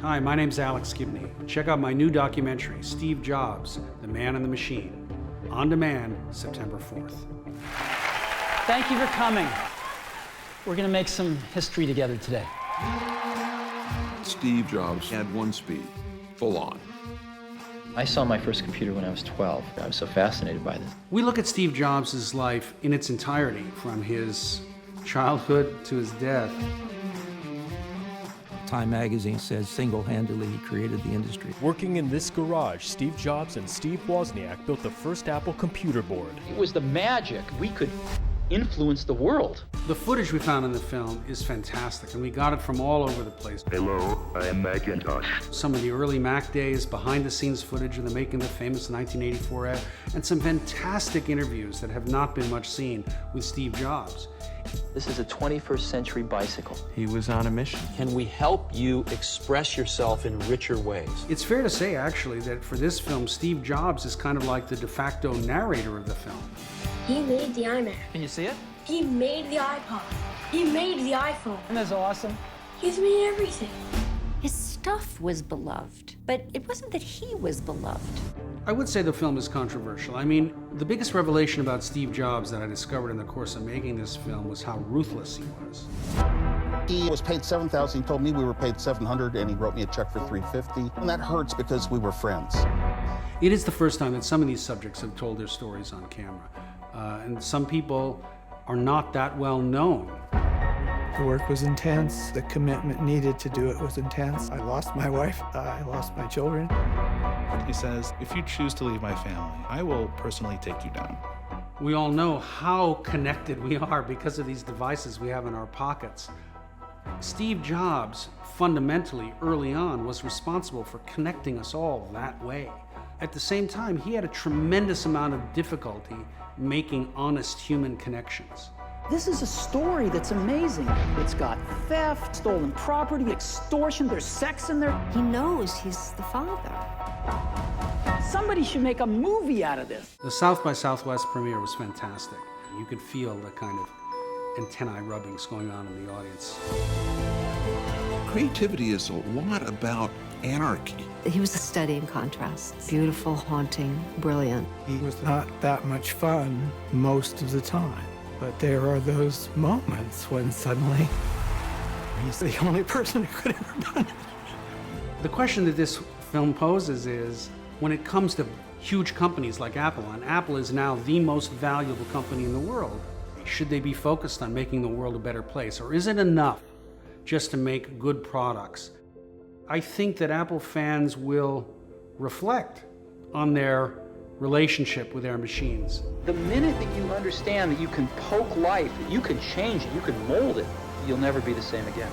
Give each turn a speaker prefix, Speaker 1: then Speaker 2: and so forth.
Speaker 1: Hi, my name's Alex Gibney. Check out my new documentary, Steve Jobs, The Man and the Machine. On demand, September 4th.
Speaker 2: Thank you for coming. We're going to make some history together today.
Speaker 3: Steve Jobs had one speed, full on.
Speaker 4: I saw my first computer when I was 12. I was so fascinated by this.
Speaker 1: We look at Steve Jobs' life in its entirety, from his childhood to his death.
Speaker 5: Time magazine says single-handedly he created the industry.
Speaker 6: Working in this garage, Steve Jobs and Steve Wozniak built the first Apple computer board.
Speaker 4: It was the magic. We could influence the world.
Speaker 1: The footage we found in the film is fantastic, and we got it from all over the place.
Speaker 7: Hello, I am Macintosh.
Speaker 1: Some of the early Mac days, behind-the-scenes footage of the making of the famous 1984 ad, and some fantastic interviews that have not been much seen with Steve Jobs.
Speaker 4: This is a 21st century bicycle.
Speaker 8: He was on a mission.
Speaker 9: Can we help you express yourself in richer ways?
Speaker 1: It's fair to say, actually, that for this film, Steve Jobs is kind of like the de facto narrator of the film.
Speaker 10: He made the iMac.
Speaker 2: Can you see it?
Speaker 10: He made the iPod. He made the iPhone.
Speaker 2: Isn't that awesome?
Speaker 10: He's made everything.
Speaker 11: His stuff was beloved, but it wasn't that he was beloved.
Speaker 1: I would say the film is controversial. I mean, the biggest revelation about Steve Jobs that I discovered in the course of making this film was how ruthless he was.
Speaker 12: He was paid $7,000. He told me we were paid $700, and he wrote me a check for $350. And that hurts because we were friends.
Speaker 1: It is the first time that some of these subjects have told their stories on camera. And some people are not that well known.
Speaker 5: The work was intense. The commitment needed to do it was intense. I lost my wife. I lost my children.
Speaker 13: He says, if you choose to leave my family, I will personally take you down.
Speaker 1: We all know how connected we are because of these devices we have in our pockets. Steve Jobs, fundamentally, early on, was responsible for connecting us all that way. At the same time, he had a tremendous amount of difficulty making honest human connections.
Speaker 2: This is a story that's amazing. It's got theft, stolen property, extortion, there's sex in there.
Speaker 11: He knows he's the father.
Speaker 2: Somebody should make a movie out of this.
Speaker 1: The South by Southwest premiere was fantastic. You could feel the kind of antennae rubbings going on in the audience.
Speaker 3: Creativity is a lot about anarchy.
Speaker 11: He was a study in contrasts. Beautiful, haunting, brilliant.
Speaker 5: He was not that much fun most of the time. But there are those moments when suddenly he's the only person who could have ever done it.
Speaker 1: The question that this film poses is, when it comes to huge companies like Apple, and Apple is now the most valuable company in the world, should they be focused on making the world a better place? Or is it enough just to make good products? I think that Apple fans will reflect on their relationship with their machines.
Speaker 4: The minute that you understand that you can poke life, that you can change it, you can mold it, you'll never be the same again.